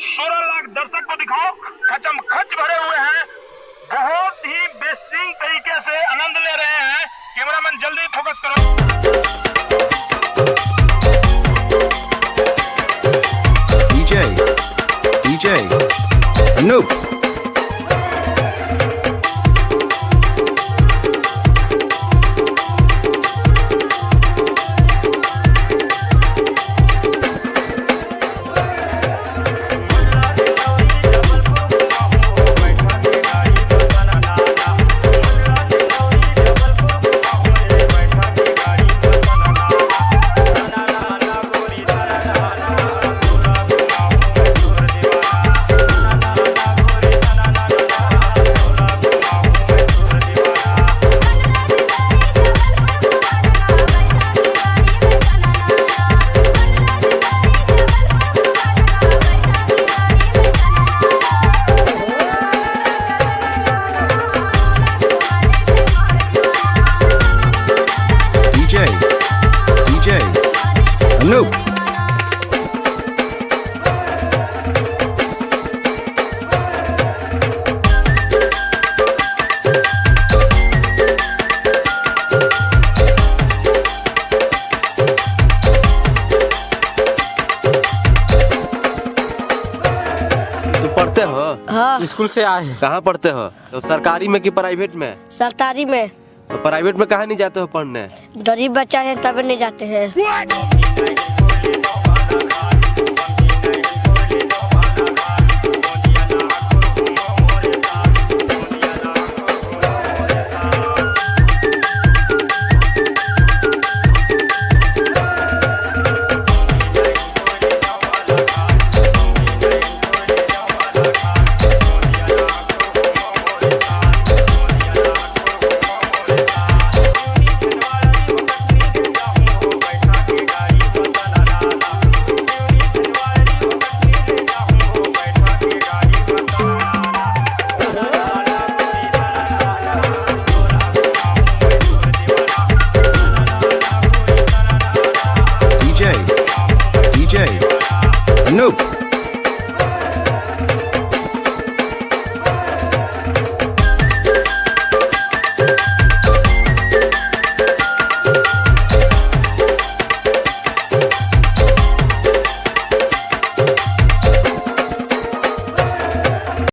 16 लाख दर्शक को दिखाओ, खचम खच भरे हुए हैं, बहुत ही बेहतरीन तरीके से आनंद ले रहे हैं। कैमरामैन जल्दी फोकस करो। DJ Anoop। Anoop। पढ़ते हो? हाँ। स्कूल से आए हैं। कहाँ पढ़ते हो? तो सरकारी में कि प्राइवेट में? सरकारी में। तो प्राइवेट में कहाँ नहीं जाते हो पढ़ने? गरीब बच्चा है तब नहीं जाते हैं।